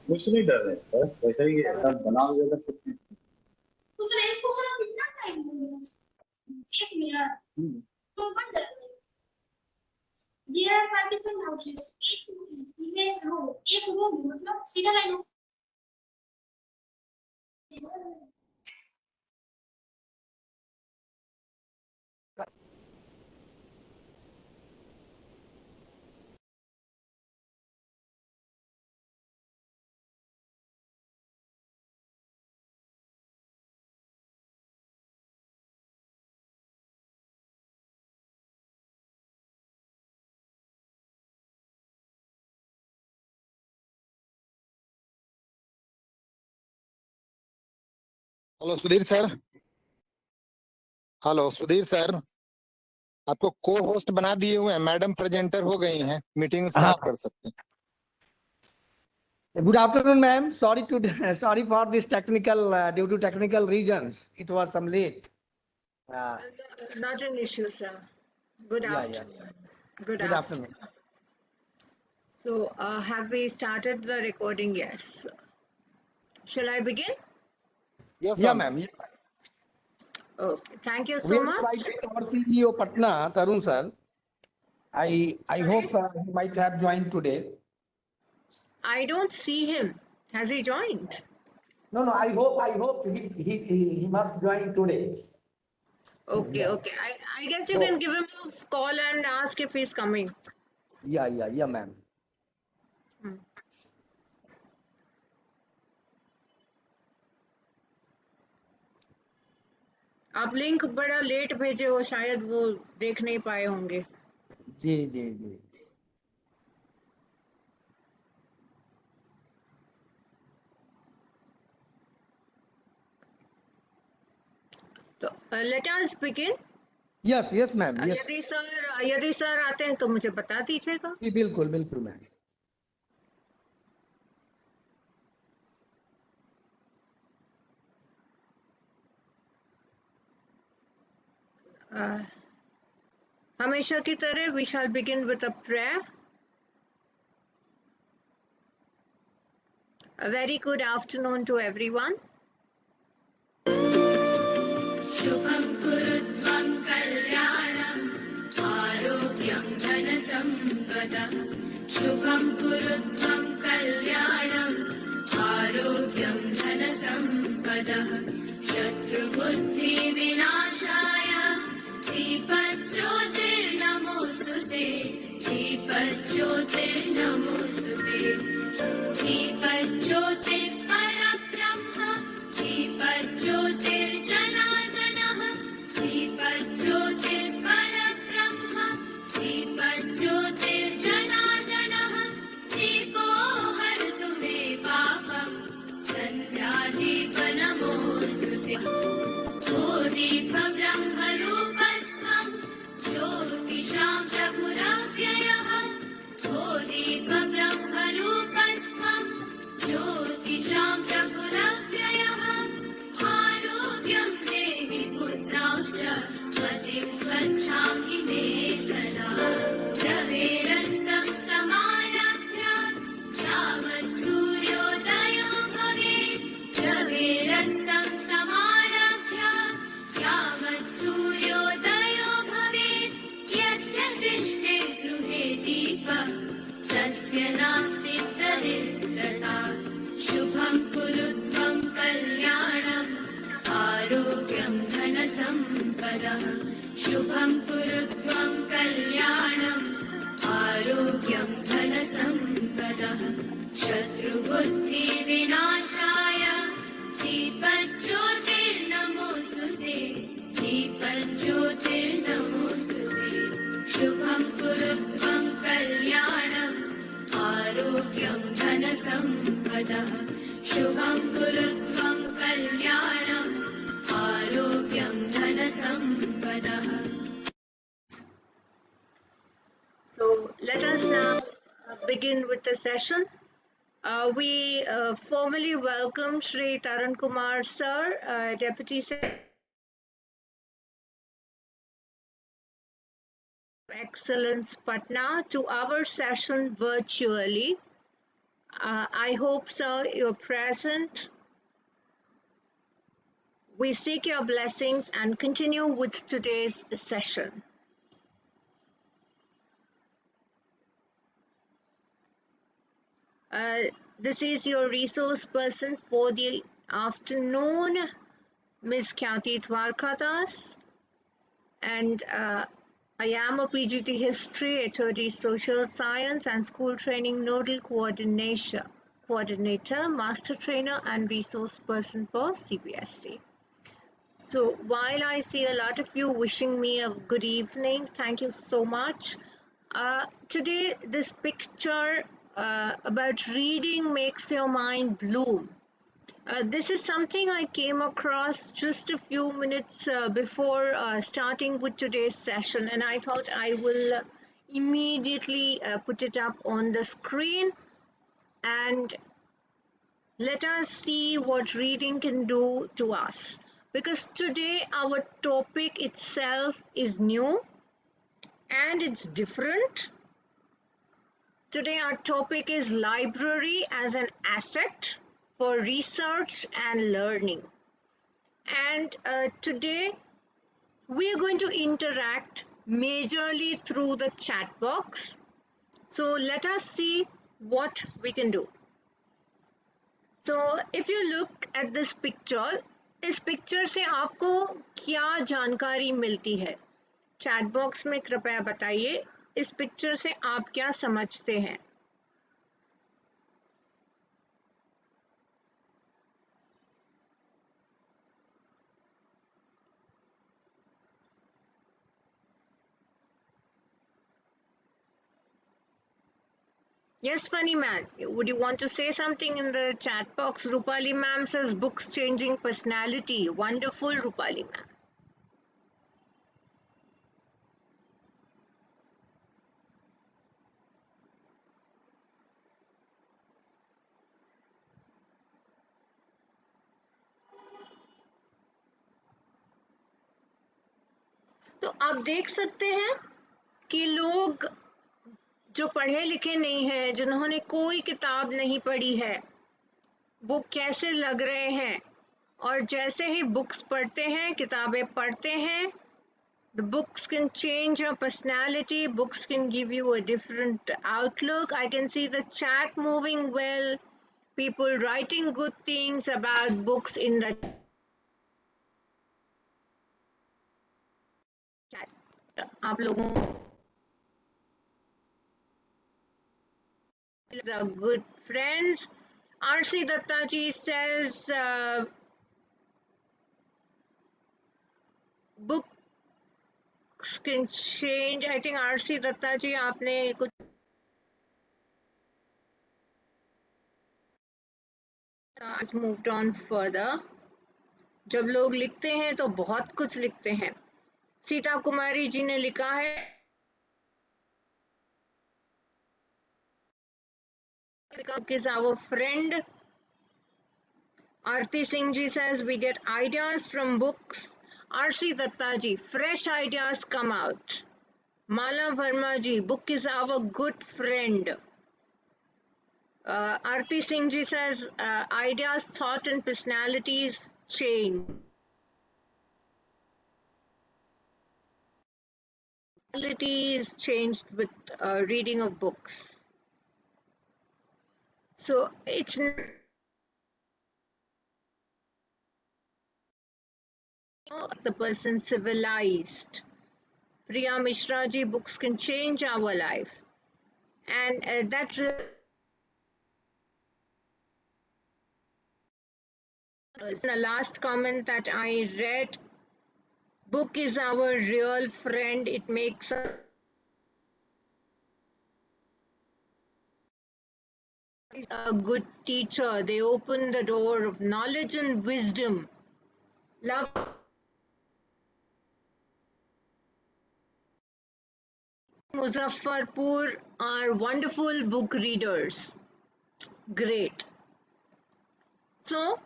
कुछ नहीं डर रहे, बस वैसे ही सब बना हुआ था। कुछ नहीं। कितना टाइम लगेगा? 1 मिनट। तो बंद कर दो। Dear Pakistan houses, एक इमेज रो, एक रो मतलब सीधा लाइन हो। Hello Sudhir sir. Hello Sudhir sir, आपको को होस्ट बना दिए हुए हैं, मैडम प्रेजेंटर हो गई हैं, मीटिंग स्टार्ट कर सकते हैं। Good afternoon, ma'am. Sorry for this technical due to technical reasons. It was some late. Not an issue, sir. Good Yeah. afternoon. Good Good afternoon. So, have we started the recording? Yes. Shall I begin? Yes, Yeah, ma'am. ma'am. Okay. Thank you We so have much. invited our CEO Patna, Tarun sir. I hope he might have joined today. I don't see him. Has he joined? No. I hope he must join today. Okay. Yeah. Okay. I guess you can give him a call and ask if he's coming. Yeah, ma'am. आप link बड़ा late भेजे हो, शायद वो देख नहीं पाए होंगे। जी। तो let us begin. Yes, ma'am. Yes. यदि सर आते हैं तो मुझे बता दीजिएगा। जी, बिल्कुल मैम। हमेशा की तरह we shall begin with a prayer. A very good afternoon to everyone. शुभं कुरुध्वं कल्याणं आरोग्यं धनसम्पदः शुभं कुरुध्वं कल्याणं आरोग्यं धनसम्पदः शत्रुबुद्धिविनाशाय दीपज्योतिर्नमोऽस्तुते दीपज्योतिर्नमोऽस्तुते दीपज्योतिर्परब्रह्म दीपज्योतिर्जनार्दनः दीपज्योतिर्परब्रह्म दीपज्योतिर्जनार्दनः दीपो हरतु मे पापं सन्ध्यादीपनमोऽस्तुते ओ दीपब्रह्मरूपस्त्वं ज्योतिषां प्रभुरव्ययः ओ दीपब्रह्मरूपस्त्वं ज्योतिषां प्रभुरव्ययः आरोग्यं देहि पुत्रांश्च मतिं स्वच्छां हि मे सदा रवेरस्तं समारभ्य यावत् सूर्योदयो भवेत् रवेरस्तं समारभ्य यावत् सूर्योदयो भवेत् यस्य तिष्ठे गृहे दीपः तस्य नास्ति दरिद्रता शुभं कुरुध्वं कल्याणम् आरोग्यं धनसम्पदः शुभं कुरुध्वं कल्याणम् आरोग्यं धनसम्पदः शत्रुबुद्धिविनाशाय दीपज्योतिर्नमोऽस्तुते दीपज्योतिर्नमोऽस्तुते शुभं कुरुध्वं कल्याणम् आरोग्यं धनसम्पदः शुभं कुरुध्वं कल्याणम् आरोग्यं धनसम्पदः। So begin with the session. We formally welcome Shri Tarun Kumar Sir, Deputy Secretary of Excellence Patna, to our session virtually. I hope, sir, you're present. We seek your blessings and continue with today's session. This is your resource person for the afternoon, Ms. Khyati Dwarkadas, and I am a PGT History, HOD Social Science and School Training Nodal Coordinator, Master Trainer and Resource Person for CBSE. So while I see a lot of you wishing me a good evening, thank you so much. Today, this picture about reading makes your mind bloom. This is something I came across just a few minutes before starting with today's session, and I thought I will immediately put it up on the screen, and let us see what reading can do to us. Because today our topic itself is new and it's different. Today our topic is library as an asset for research and learning. And today we are going to interact majorly through the chat box. So let us see what we can do. So if you look at this picture, इस picture से आपको क्या जानकारी मिलती है? Chat box में कृपया बताइए, इस पिक्चर से आप क्या समझते हैं? Yes, funny man, would you want to say something in the chat box? Rupali ma'am says books changing personality. Wonderful, Rupali ma'am. तो आप देख सकते हैं कि लोग जो पढ़े लिखे नहीं हैं, जिन्होंने कोई किताब नहीं पढ़ी है, वो कैसे लग रहे हैं, और जैसे ही बुक्स पढ़ते हैं, किताबें पढ़ते हैं, the books can change your personality, books can give you a different outlook. I can see the chat moving well, people writing good things about books in the chat. आप लोगों are good friends. R.C. Dattaji says books can change. I think R.C. Dattaji आपने कुछ moved on further. जब लोग लिखते हैं तो बहुत कुछ लिखते हैं. सीता कुमारी जी ने लिखा है book is our friend. Aarti Singh ji says we get ideas from books. R.C. Datta ji, fresh ideas come out. Mala Verma ji, book is our good friend. Aarti Singh ji says ideas, thought and personalities change. Personality is changed with reading of books. So it's the person civilized. Priya Mishra ji, books can change our life. And that was the last comment that I read. Book is our real friend. It makes us a good teacher. They open the door of knowledge and wisdom. Love Muzaffarpur are wonderful book readers. Great. So,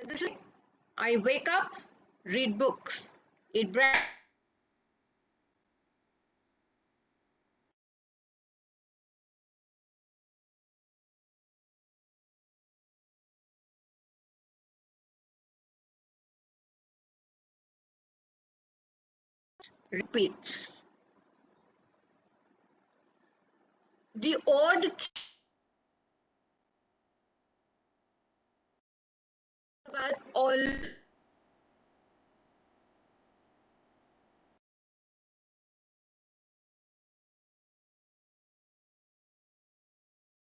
this is, I wake up, read books, eat bread. Repeats. The odd about all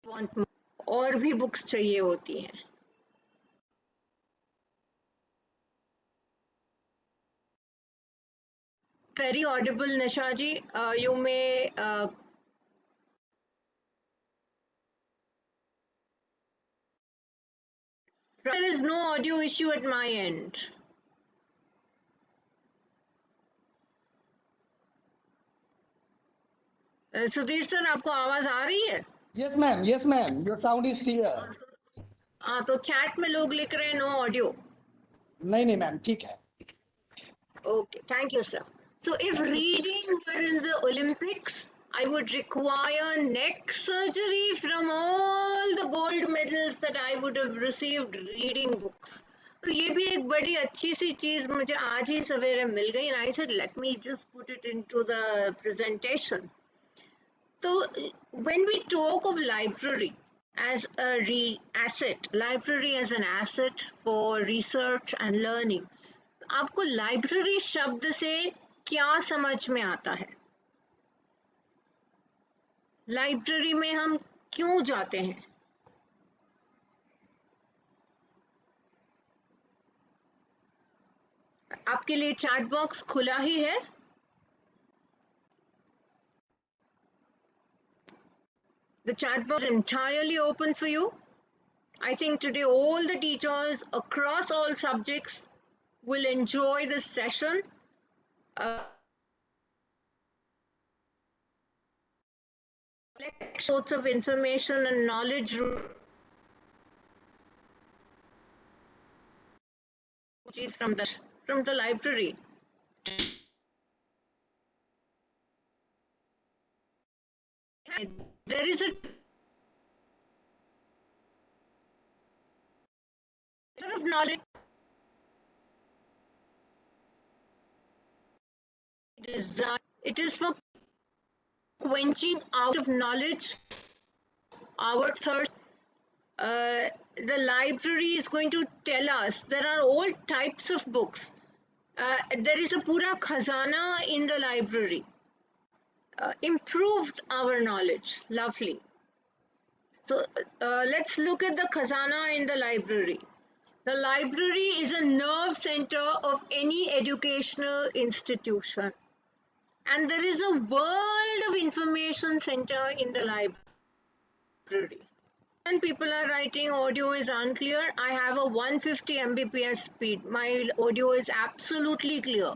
want more. और भी books चाहिए होती हैं. Very audible, Nisha ji. You may there is no audio issue at my end. Sudhir sir, आपको आवाज आ रही है? Yes, ma'am. Yes, ma'am. Your sound is clear. हाँ, तो चैट में लोग लिख रहे हैं नो ऑडियो. नहीं मैम, ठीक है. Okay, thank you, sir. So if reading were in the Olympics, I would require neck surgery from all the gold medals that I would have received reading books. तो ये भी एक बड़ी अच्छी सी चीज मुझे आज ही सवेरे मिल गई, and I said let me just put it into the presentation. So when we talk of library as a asset, library as an asset for research and learning, आपको लाइब्रेरी शब्द से क्या समझ में आता है? लाइब्रेरी में हम क्यों जाते हैं? आपके लिए चैट बॉक्स खुला ही है. The chat box is entirely open for you. I think today all the teachers across all subjects will enjoy this session. Sorts of information and knowledge from the library. There is a lot of knowledge. It is for quenching out of knowledge our thirst. The library is going to tell us there are all types of books. There is a pura khazana in the library. Improved our knowledge. Lovely. So let's look at the khazana in the library. The library is a nerve center of any educational institution. And there is a world of information center in the library. And people are writing audio is unclear. I have a 150 Mbps speed. My audio is absolutely clear.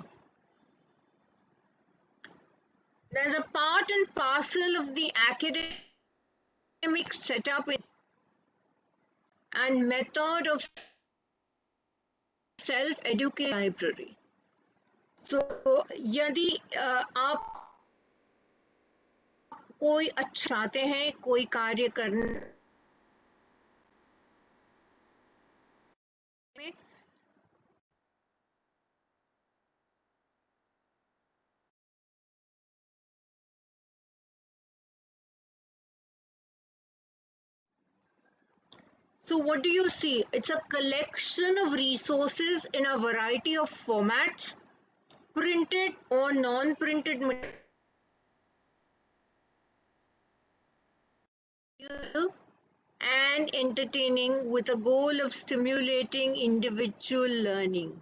There's a part and parcel of the academic setup and method of self-education library. So, यदि आप कोई अच्छा चाहते हैं, कोई कार्य करने में, so what do you see? It's a collection of resources in a variety of formats, printed or non-printed material and entertaining with a goal of stimulating individual learning.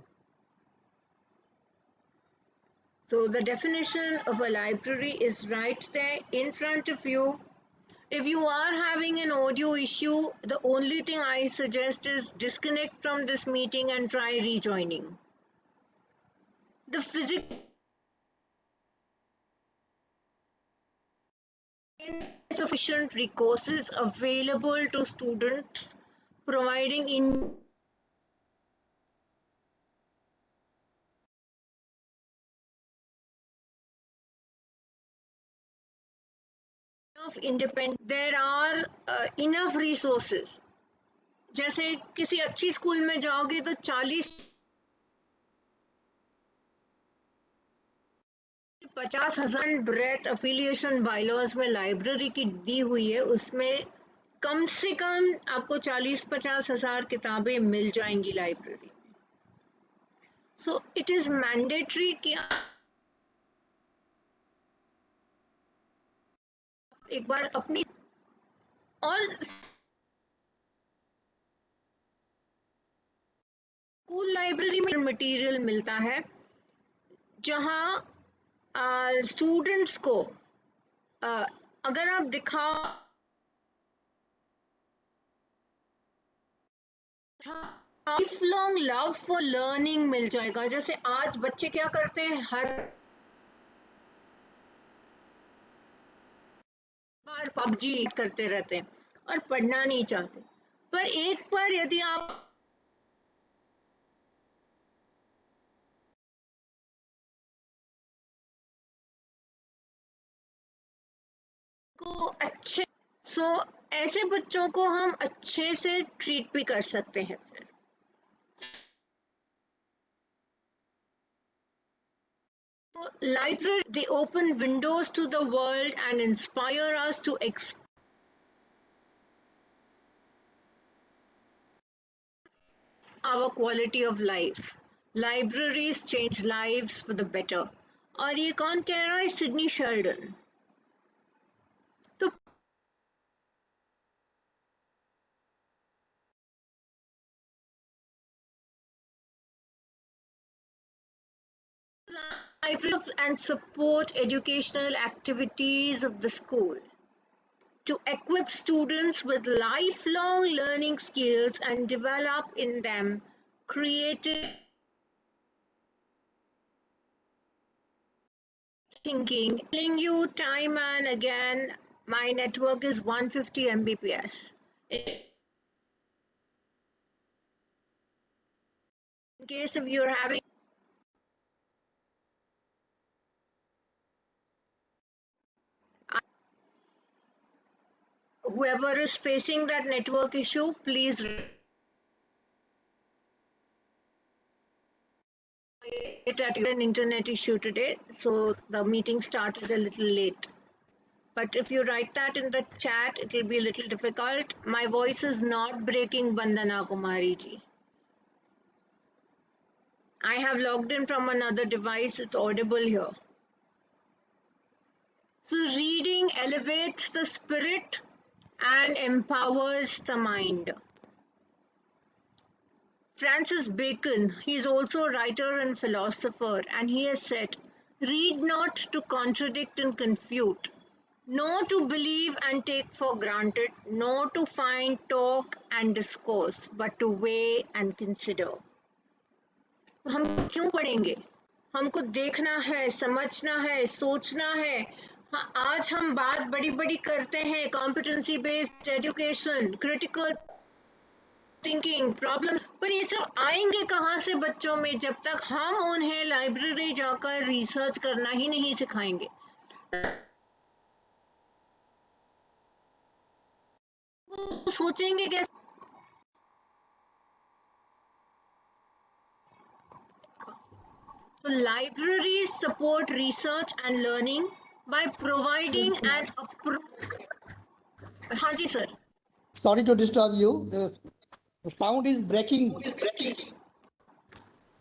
So the definition of a library is right there in front of you. If you are having an audio issue, the only thing I suggest is disconnect from this meeting and try rejoining. The physical insufficient resources available to students, providing enough independent. There are enough resources. जैसे किसी अच्छी school में जाओगे तो 40-50,000 breath affiliation bylaws में library की दी हुई है, उसमें कम से कम आपको 40-50,000 किताबें मिल जाएंगी लाइब्रेरी में. सो इट इज मैंडेटरी कि एक बार अपनी और स्कूल लाइब्रेरी में मटेरियल मिलता है जहां स्टूडेंट्स को अगर आप दिखाओ life long love for learning मिल जाएगा. जैसे आज बच्चे क्या करते हैं, हर बार पबजी करते रहते हैं और पढ़ना नहीं चाहते. पर एक बार यदि आप को अच्छे ऐसे बच्चों को हम अच्छे से ट्रीट भी कर सकते हैं. फिर library, they open windows to the world and inspire us to our quality of life. Libraries change lives for the better. और ये कौन कह रहा है? Sidney Sheldon. तो library and support educational activities of the school to equip students with lifelong learning skills and develop in them creative thinking. Telling you time and again, my network is 150 Mbps. In case if you're having whoever is facing that network issue, please it at an internet issue today, so the meeting started a little late. But if you write that in the chat, it will be a little difficult. My voice is not breaking, Bandana Kumari ji. I have logged in from another device, it's audible here. So reading elevates the spirit and empowers the mind. Francis Bacon, he is also a writer and philosopher, and he has said, read not to contradict and confute, nor to believe and take for granted, nor to find talk and discourse, but to weigh and consider. हम क्यों पढ़ेंगे? हमको देखना है, समझना है, सोचना है. हाँ, आज हम बात बड़ी बड़ी करते हैं, competency based education, critical thinking, problem, पर ये सब आएंगे कहाँ से बच्चों में जब तक हम उन्हें लाइब्रेरी जाकर रिसर्च करना ही नहीं सिखाएंगे. वो सोचेंगे कैसे? So libraries support research and learning by providing an approach. हाँ जी sir. Sorry to disturb you. The sound is breaking.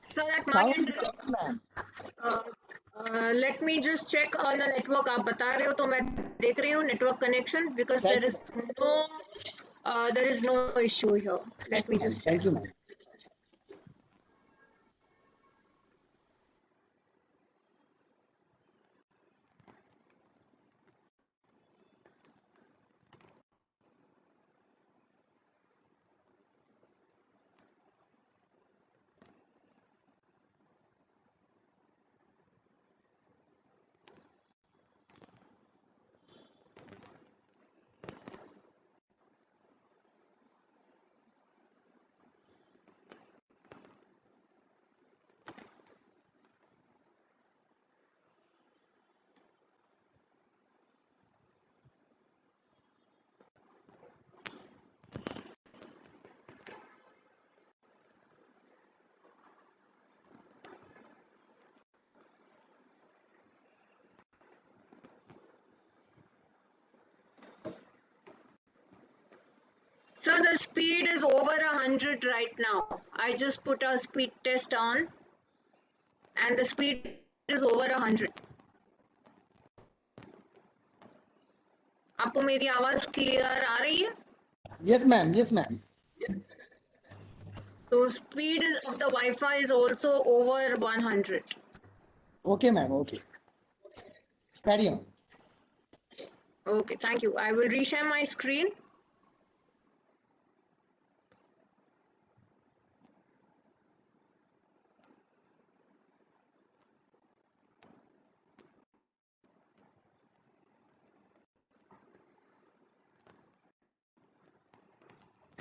Sir, at my Sound end, is breaking, ma'am. let me just check on the network. आप बता रहे हो तो मैं देख रही हूँ network connection because there is no issue here. Let me just check. Thank you, ma'am. So the speed is over 100 right now. I just put a speed test on and the speed is over 100. आपको मेरी आवाज clear आ रही है? Yes, ma'am. Yes, ma'am. So speed of the Wi-Fi is also over 100. Okay, ma'am. Okay. Carry on. Okay, thank you. I will reshare my screen.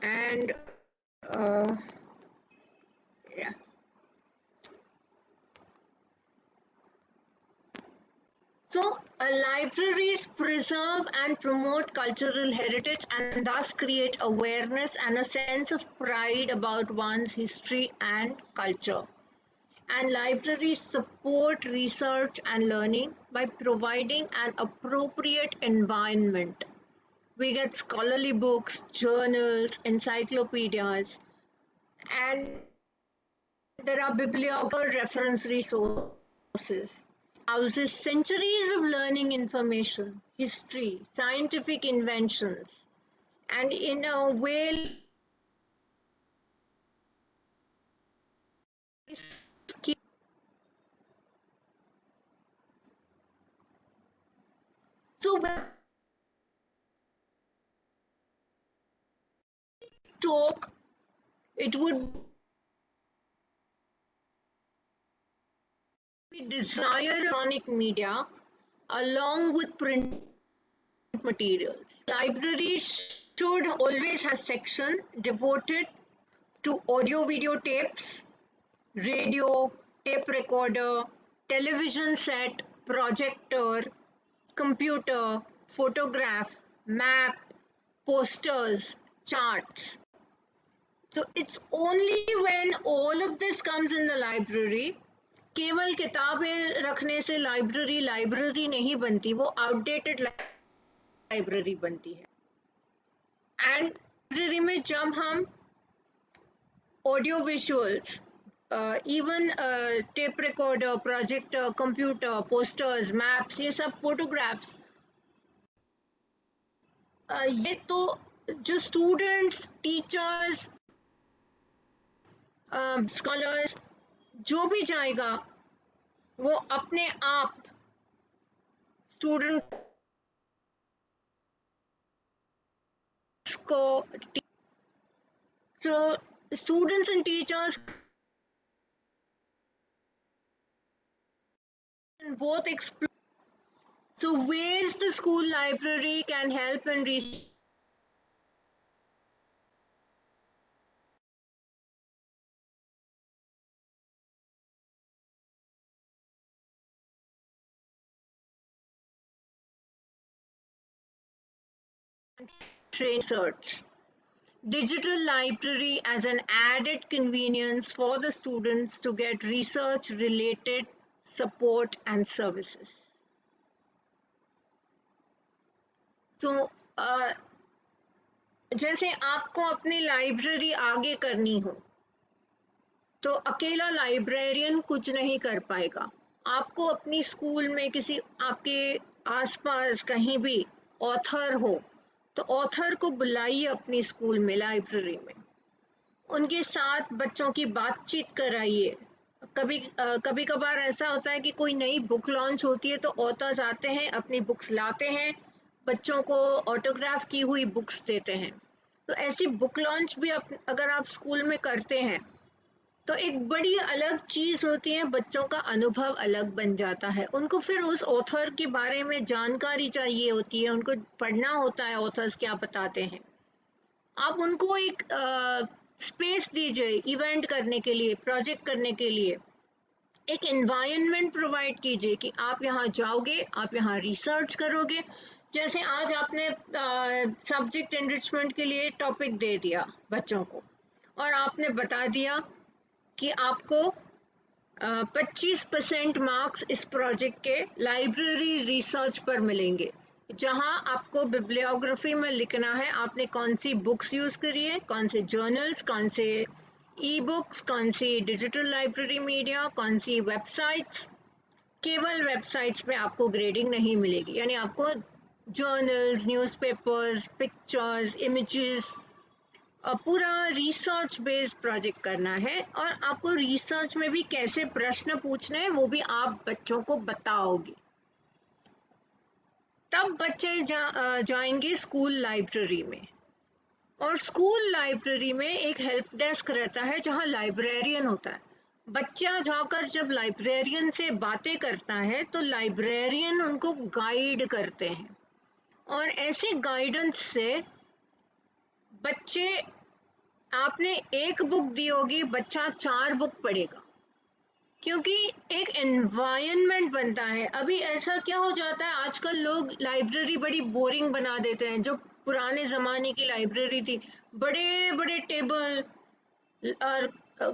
And yeah. So, libraries preserve and promote cultural heritage and thus create awareness and a sense of pride about one's history and culture. And libraries support research and learning by providing an appropriate environment. We get scholarly books, journals, encyclopedias, and there are bibliographical reference resources. Houses centuries of learning information, history, scientific inventions, and in a way, so when we talk, it would be desire electronic media along with print materials. Libraries should always have a section devoted to audio video tapes, radio, tape recorder, television set, projector, computer, photograph, map, posters, charts. So it's only when all of this comes in the library, केवल किताबें रखने से library नहीं बनती, वो outdated library बनती है. And library में जब हम audio visuals, even tape recorder, projector, computer, posters, maps, ये सब फोटोग्राफ्स, ये तो जो स्टूडेंट्स, टीचर्स, स्कॉलर्स, जो भी जाएगा वो अपने आप स्टूडेंट को, so students and teachers can both explore. So ways the school library can help in research. Research. Digital library as an added convenience for the students to get research related support and services. So, जैसे आपको अपनी library आगे करनी हो तो अकेला librarian कुछ नहीं कर पाएगा. आपको अपनी स्कूल में किसी आपके आसपास कहीं भी ऑथर हो तो ऑथर को बुलाइए अपनी स्कूल में, लाइब्रेरी में, उनके साथ बच्चों की बातचीत कराइए. कभी कभार ऐसा होता है कि कोई नई बुक लॉन्च होती है तो ऑथर्स आते हैं, अपनी बुक्स लाते हैं, बच्चों को ऑटोग्राफ की हुई बुक्स देते हैं. तो ऐसी बुक लॉन्च भी अगर आप स्कूल में करते हैं तो एक बड़ी अलग चीज़ होती है, बच्चों का अनुभव अलग बन जाता है. उनको फिर उस ऑथर के बारे में जानकारी चाहिए होती है, उनको पढ़ना होता है ऑथर्स क्या बताते हैं. आप उनको एक स्पेस दीजिए इवेंट करने के लिए, प्रोजेक्ट करने के लिए, एक एनवायरनमेंट प्रोवाइड कीजिए कि आप यहाँ जाओगे, आप यहाँ रिसर्च करोगे. जैसे आज आपने सब्जेक्ट एनरिचमेंट के लिए टॉपिक दे दिया बच्चों को और आपने बता दिया कि आपको 25% मार्क्स इस प्रोजेक्ट के लाइब्रेरी रिसर्च पर मिलेंगे. जहां आपको बिब्लियोग्राफी में लिखना है आपने कौन सी बुक्स यूज करी है, कौन से जर्नल्स, कौन से ई बुक्स, कौन सी डिजिटल लाइब्रेरी मीडिया, कौन सी वेबसाइट्स। केवल वेबसाइट्स पे आपको ग्रेडिंग नहीं मिलेगी, यानी आपको जर्नल्स, न्यूज़पेपर्स, पिक्चर्स, इमेजेस, पूरा रिसर्च बेस्ड प्रोजेक्ट करना है। और आपको रिसर्च में भी कैसे प्रश्न पूछने हैं वो भी आप बच्चों को बताओगे। तब बच्चे जाएंगे स्कूल लाइब्रेरी में, और स्कूल लाइब्रेरी में एक हेल्प डेस्क रहता है जहां लाइब्रेरियन होता है। बच्चा जाकर जब लाइब्रेरियन से बातें करता है तो लाइब्रेरियन उनको गाइड करते हैं, और ऐसे गाइडेंस से बच्चे, आपने एक बुक दी होगी, बच्चा 4 बुक पढ़ेगा, क्योंकि एक एनवायरनमेंट बनता है। अभी ऐसा क्या हो जाता है, आजकल लोग लाइब्रेरी बड़ी बोरिंग बना देते हैं। जो पुराने ज़माने की लाइब्रेरी थी, बड़े बड़े टेबल, और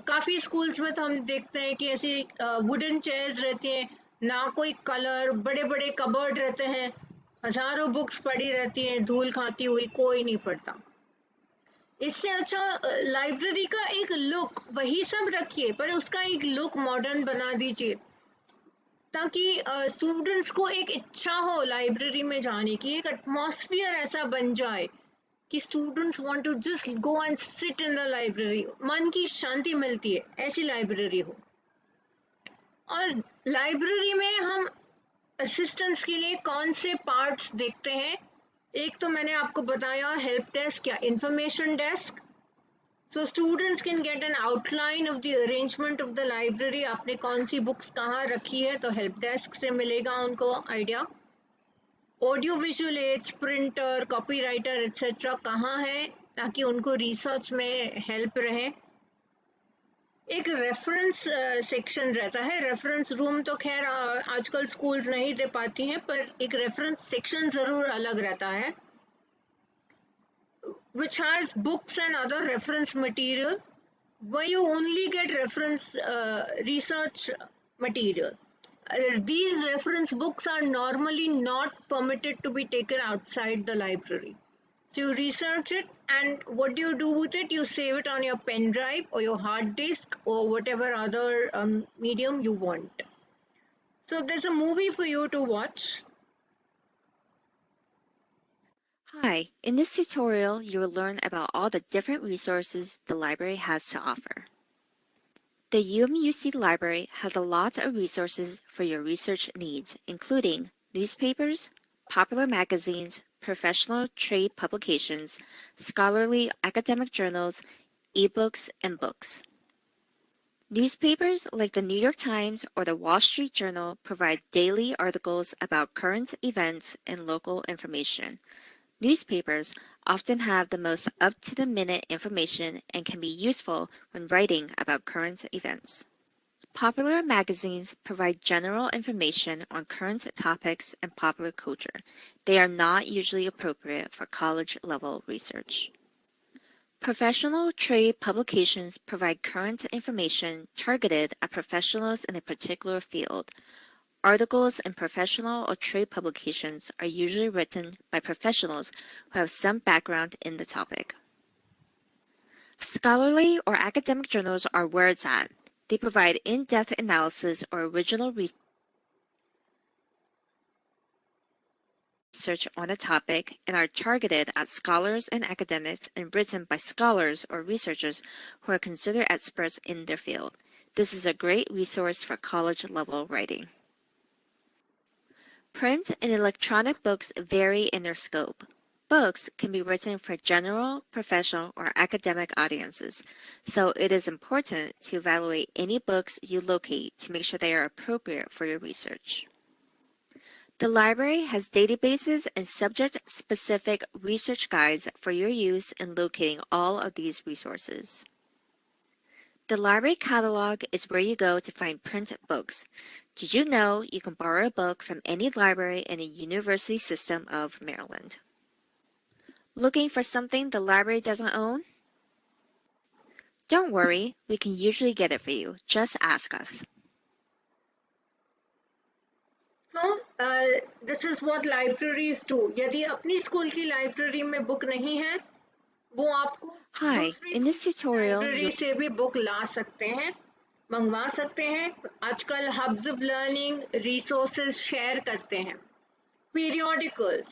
काफ़ी स्कूल्स में तो हम देखते हैं कि ऐसी वुडन चेयर्स रहती हैं, ना कोई कलर, बड़े बड़े कबर्ड रहते हैं, हज़ारों बुक्स पड़ी रहती हैं धूल खाती हुई, कोई नहीं पढ़ता। इससे अच्छा लाइब्रेरी का एक लुक, वही सब रखिए पर उसका एक लुक मॉडर्न बना दीजिए, ताकि स्टूडेंट्स को एक इच्छा हो लाइब्रेरी में जाने की, एक एटमॉस्फेयर ऐसा बन जाए कि students want to just go and sit in the library, मन की शांति मिलती है, ऐसी लाइब्रेरी हो। और लाइब्रेरी में हम असिस्टेंट्स के लिए कौन से पार्ट्स देखते हैं, एक तो मैंने आपको बताया हेल्प डेस्क या information desk. So students can get an outline of the arrangement of the library. आपने कौन सी बुक्स कहाँ रखी है तो हेल्प डेस्क से मिलेगा उनको idea. Audio visual aids, printer, copywriter etcetera कहाँ है, ताकि उनको रिसर्च में हेल्प रहे। एक रेफरेंस सेक्शन रहता है, रेफरेंस रूम तो खैर आजकल स्कूल्स नहीं दे पाती हैं, पर एक रेफरेंस सेक्शन ज़रूर अलग रहता है, which has books and other reference material, where you only get reference research material. These reference books are normally not permitted to be taken outside the library. So you research it, and what do you do with it? You save it on your pen drive or your hard disk or whatever other medium you want. So there's a movie for you to watch. Hi, in this tutorial you will learn about all the different resources the library has to offer. The UMUC library has a lot of resources for your research needs, including newspapers, popular magazines, professional trade publications, scholarly academic journals, ebooks, and books. Newspapers like the New York Times or the Wall Street Journal provide daily articles about current events and local information. Newspapers often have the most up-to-the-minute information and can be useful when writing about current events. Popular magazines provide general information on current topics and popular culture. They are not usually appropriate for college-level research. Professional trade publications provide current information targeted at professionals in a particular field. Articles in professional or trade publications are usually written by professionals who have some background in the topic. Scholarly or academic journals are where it's at. They provide in-depth analysis or original research on a topic and are targeted at scholars and academics and written by scholars or researchers who are considered experts in their field. This is a great resource for college-level writing. Print and electronic books vary in their scope. Books can be written for general, professional, or academic audiences, so it is important to evaluate any books you locate to make sure they are appropriate for your research. The library has databases and subject-specific research guides for your use in locating all of these resources. The library catalog is where you go to find print books. Did you know you can borrow a book from any library in the University System of Maryland? Looking for something the library doesn't own? Don't worry, we can usually get it for you. Just ask us. So this is what libraries do. यदि अपनी school की library में book नहीं है, वो आपको Hi, दूसरी in this tutorial, library से भी बुक ला सकते हैं, मंगवा सकते हैं। आजकल hubs of learning resources share करते हैं। Periodicals,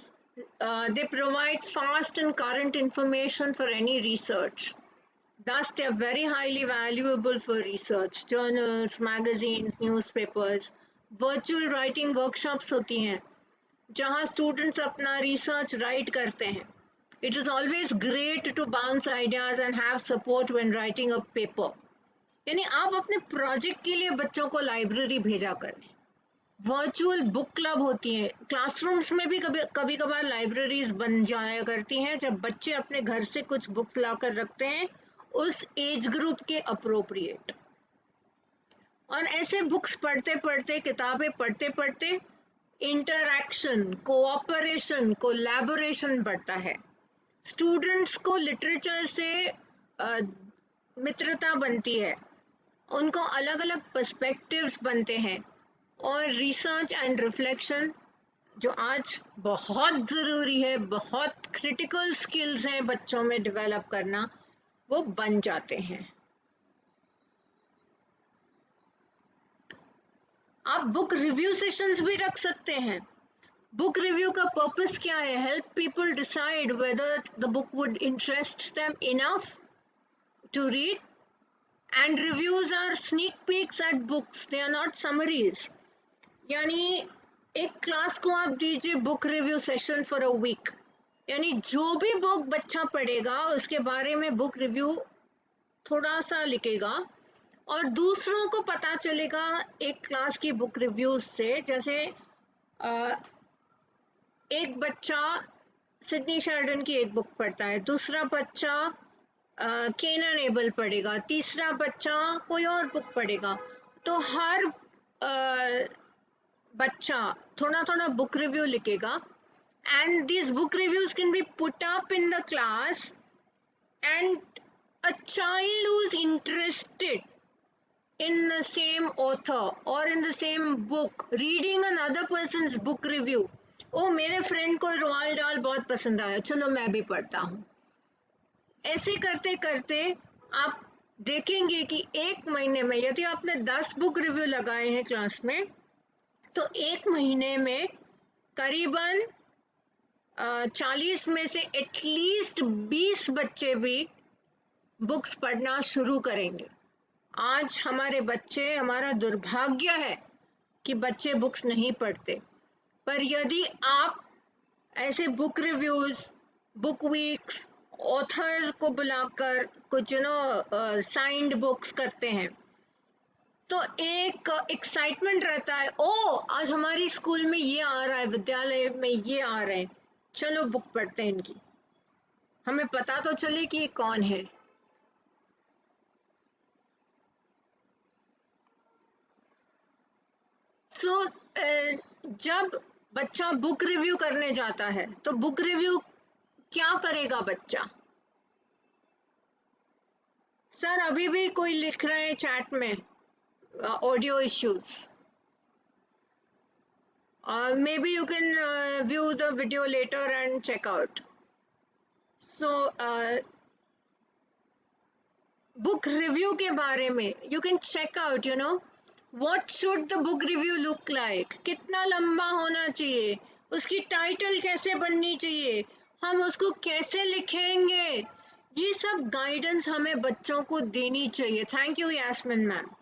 they provide fast and current information for any research. Thus, they are very highly valuable for research. Journals, magazines, newspapers, virtual writing workshops होती हैं, जहाँ students अपना research write करते हैं. It is always great to bounce ideas and have support when writing a paper. यानी आप अपने project के लिए बच्चों को लाइब्रेरी भेजा करें। वर्चुअल बुक क्लब होती है, क्लासरूम्स में भी कभी कभार लाइब्रेरीज बन जाया करती हैं, जब बच्चे अपने घर से कुछ बुक्स लाकर रखते हैं उस एज ग्रुप के अप्रोप्रिएट। और ऐसे बुक्स पढ़ते पढ़ते, किताबें पढ़ते पढ़ते इंटरैक्शन, कोऑपरेशन, कोलैबोरेशन बढ़ता है। स्टूडेंट्स को लिटरेचर से मित्रता बनती है, उनको अलग अलग पर्सपेक्टिव्स बनते हैं, और रिसर्च एंड रिफ्लेक्शन जो आज बहुत ज़रूरी है, बहुत क्रिटिकल स्किल्स हैं बच्चों में डेवलप करना, वो बन जाते हैं। आप बुक रिव्यू सेशंस भी रख सकते हैं। बुक रिव्यू का पर्पस क्या है? Help people decide whether the book would interest them enough to read, and reviews are sneak peeks at books, they are not summaries. यानी एक क्लास को आप दीजिए book review session for a week, यानी जो भी बुक बच्चा पढ़ेगा उसके बारे में बुक रिव्यू थोड़ा सा लिखेगा, और दूसरों को पता चलेगा एक क्लास की बुक रिव्यूज से। जैसे एक बच्चा सिडनी शेल्डन की एक बुक पढ़ता है, दूसरा बच्चा केनन एबल पढ़ेगा, तीसरा बच्चा कोई और बुक पढ़ेगा, तो हर बच्चा थोड़ा थोड़ा बुक रिव्यू लिखेगा, and these book reviews can be put up in the class, and a child who's interested in the same author or in the same book reading another person's book review, ओ मेरे friend को रोआल डाल बहुत पसंद आया, चलो मैं भी पढ़ता हूँ। ऐसे करते करते आप देखेंगे कि एक महीने में यदि आपने 10 बुक रिव्यू लगाए हैं क्लास में, तो एक महीने में करीबन 40 में से एटलीस्ट 20 बच्चे भी बुक्स पढ़ना शुरू करेंगे। आज हमारे बच्चे, हमारा दुर्भाग्य है कि बच्चे बुक्स नहीं पढ़ते, पर यदि आप ऐसे book reviews, book weeks, author को बुलाकर कुछ साइंड बुक्स करते हैं, तो एक एक्साइटमेंट रहता है, ओ आज हमारी स्कूल में ये आ रहा है, विद्यालय में ये आ रहे हैं, चलो बुक पढ़ते हैं इनकी, हमें पता तो चले कि ये कौन है। सो जब बच्चा बुक रिव्यू करने जाता है तो बुक रिव्यू क्या करेगा बच्चा? सर अभी भी कोई लिख रहे हैं चैट में audio issues, maybe you can view the video later and check out. So book review के बारे में you can check out, what should the book review look like, कितना लंबा होना चाहिए, उसकी टाइटल कैसे बननी चाहिए, हम उसको कैसे लिखेंगे, ये सब गाइडेंस हमें बच्चों को देनी चाहिए। Thank you Yasmin ma'am.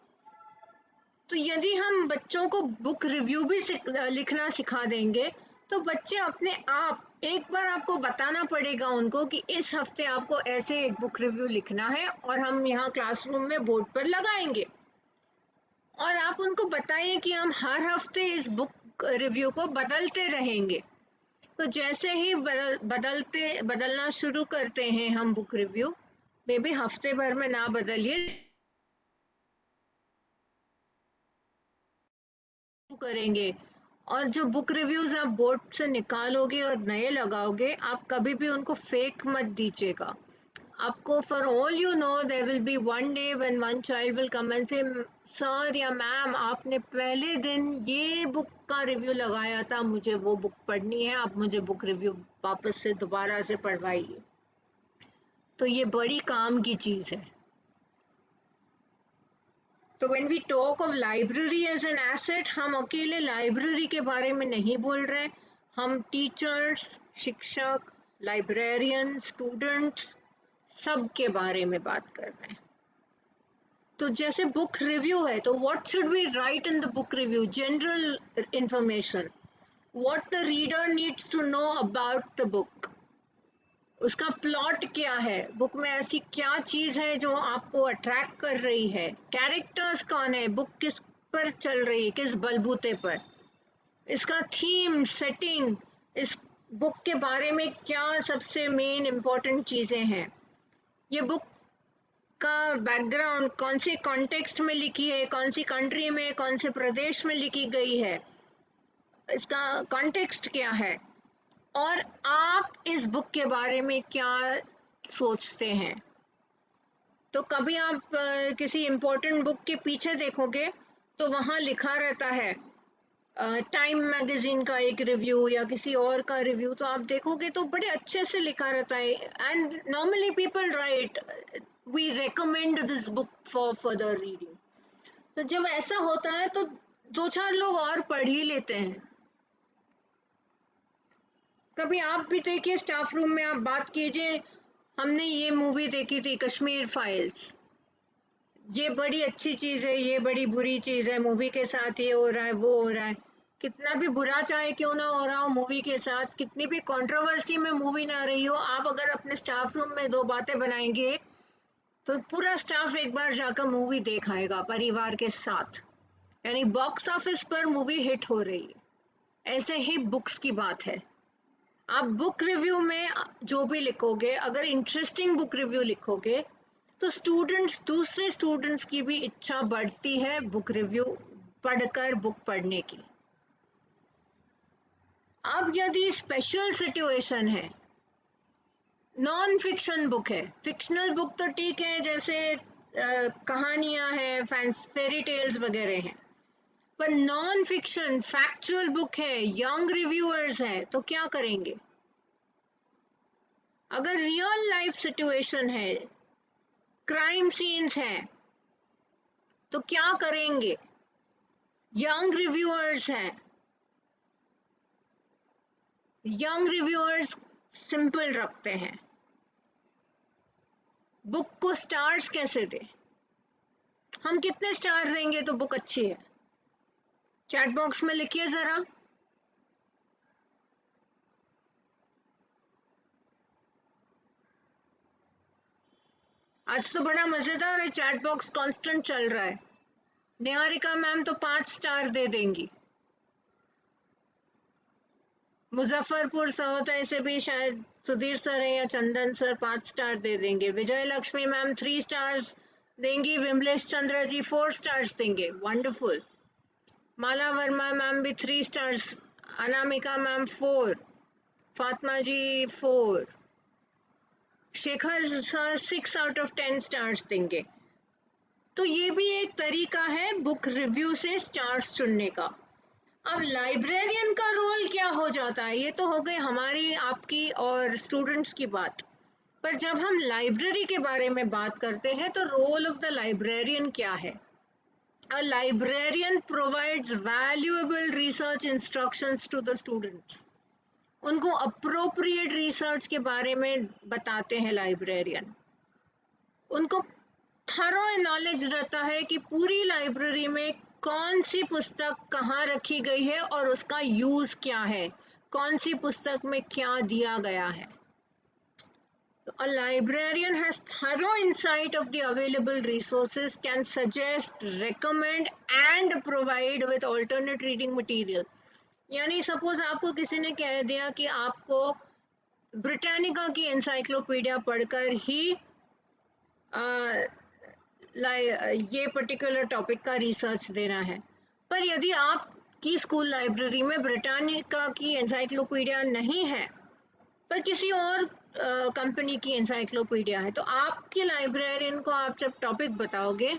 तो यदि हम बच्चों को बुक रिव्यू भी लिखना सिखा देंगे तो बच्चे अपने आप, एक बार आपको बताना पड़ेगा उनको कि इस हफ्ते आपको ऐसे एक बुक रिव्यू लिखना है और हम यहाँ क्लासरूम में बोर्ड पर लगाएंगे, और आप उनको बताइए कि हम हर हफ्ते इस बुक रिव्यू को बदलते रहेंगे। तो जैसे ही बदलना शुरू करते हैं हम बुक रिव्यू, मे बी हफ्ते भर में ना बदलिए, करेंगे, और जो बुक रिव्यूज आप बोर्ड से निकालोगे और नए लगाओगे, आप कभी भी उनको फेक मत दीजिएगा। आपको for all you know there will be one day when one child will come and say, sir या मैम आपने पहले दिन ये बुक का रिव्यू लगाया था, मुझे वो बुक पढ़नी है, आप मुझे बुक रिव्यू वापस से दोबारा से पढ़वाइए। तो ये बड़ी काम की चीज है। तो when we talk of library as an asset, हम अकेले लाइब्रेरी के बारे में नहीं बोल रहे, हम टीचर्स, शिक्षक, लाइब्रेरियन, स्टूडेंट्स सब के बारे में बात कर रहे हैं। तो जैसे बुक रिव्यू है, तो what should we write in the book review? General information, what the reader needs to know about the book, उसका प्लॉट क्या है, बुक में ऐसी क्या चीज है जो आपको अट्रैक्ट कर रही है, कैरेक्टर्स कौन है, बुक किस पर चल रही है, किस बलबूते पर, इसका थीम, सेटिंग, इस बुक के बारे में क्या सबसे मेन इम्पोर्टेंट चीजें हैं, ये बुक का बैकग्राउंड कौन से कॉन्टेक्स्ट में लिखी है, कौन सी कंट्री में, कौन से प्रदेश में लिखी गई है, इसका कॉन्टेक्स्ट क्या है, और आप इस बुक के बारे में क्या सोचते हैं। तो कभी आप किसी इम्पोर्टेंट बुक के पीछे देखोगे तो वहाँ लिखा रहता है टाइम मैगजीन का एक रिव्यू या किसी और का रिव्यू, तो आप देखोगे तो बड़े अच्छे से लिखा रहता है, and normally people write we recommend this book for further reading. तो जब ऐसा होता है तो दो चार लोग और पढ़ ही लेते हैं। कभी आप भी देखिए, स्टाफ रूम में आप बात कीजिए, हमने ये मूवी देखी थी कश्मीर फाइल्स, ये बड़ी अच्छी चीज है, ये बड़ी बुरी चीज है, मूवी के साथ ये हो रहा है, वो हो रहा है। कितना भी बुरा चाहे क्यों ना हो रहा हो मूवी के साथ, कितनी भी कंट्रोवर्सी में मूवी ना रही हो, आप अगर अपने स्टाफ रूम में दो बातें बनाएंगे तो पूरा स्टाफ एक बार जाकर मूवी देख आएगा परिवार के साथ, यानी बॉक्स ऑफिस पर मूवी हिट हो रही है। ऐसे ही बुक्स की बात है। आप बुक रिव्यू में जो भी लिखोगे, अगर इंटरेस्टिंग बुक रिव्यू लिखोगे तो स्टूडेंट्स, दूसरे स्टूडेंट्स की भी इच्छा बढ़ती है बुक रिव्यू पढ़कर बुक पढ़ने की। अब यदि स्पेशल सिचुएशन है, नॉन फिक्शन बुक है, फिक्शनल बुक तो ठीक है, जैसे कहानियां हैं, फेरी टेल्स वगैरह हैं, पर नॉन फिक्शन फैक्चुअल बुक है, यंग रिव्यूअर्स है, तो क्या करेंगे? अगर रियल लाइफ सिचुएशन है, क्राइम सीन्स हैं, तो क्या करेंगे? यंग रिव्यूअर्स हैं, यंग रिव्यूअर्स सिंपल रखते हैं, बुक को स्टार्स कैसे दे? हम कितने स्टार देंगे तो बुक अच्छी है? चैट बॉक्स में लिखिए जरा। आज तो बड़ा मजेदार है, चैट बॉक्स कांस्टेंट चल रहा है। निहारिका मैम तो 5 स्टार दे देंगी, मुजफ्फरपुर सहोदय से भी शायद सुधीर सर है या चंदन सर 5 स्टार दे देंगे, विजय लक्ष्मी मैम 3 स्टार्स देंगी, विमलेश चंद्र जी 4 स्टार्स देंगे, वंडरफुल। माला वर्मा मैम भी 3 stars, Anamika ma'am 4, Fatima ji 4, Shekhar sir 6 out of 10 stars देंगे। तो ये भी एक तरीका है बुक रिव्यू से स्टार्स चुनने का। अब लाइब्रेरियन का रोल क्या हो जाता है? ये तो हो गई हमारी, आपकी और स्टूडेंट्स की बात, पर जब हम लाइब्रेरी के बारे में बात करते हैं तो रोल ऑफ द लाइब्रेरियन क्या है? A librarian provides valuable research instructions to the students. उनको अप्रोप्रिएट रिसर्च के बारे में बताते हैं लाइब्रेरियन। उनको थरो नॉलेज रहता है कि पूरी लाइब्रेरी में कौन सी पुस्तक कहाँ रखी गई है और उसका यूज क्या है, कौन सी पुस्तक में क्या दिया गया है। A librarian has thorough insight of the available resources, can suggest, recommend and provide with alternate reading material. यानी सपोज आपको किसी ने कह दिया कि आपको ब्रिटानिका की एनसाइक्लोपीडिया पढ़कर ही ये पर्टिकुलर टॉपिक का रिसर्च देना है, पर यदि आपकी स्कूल लाइब्रेरी में ब्रिटानिका की एनसाइक्लोपीडिया नहीं है पर किसी और कंपनी की एनसाइक्लोपीडिया है, तो आपके लाइब्रेरियन को आप जब टॉपिक बताओगे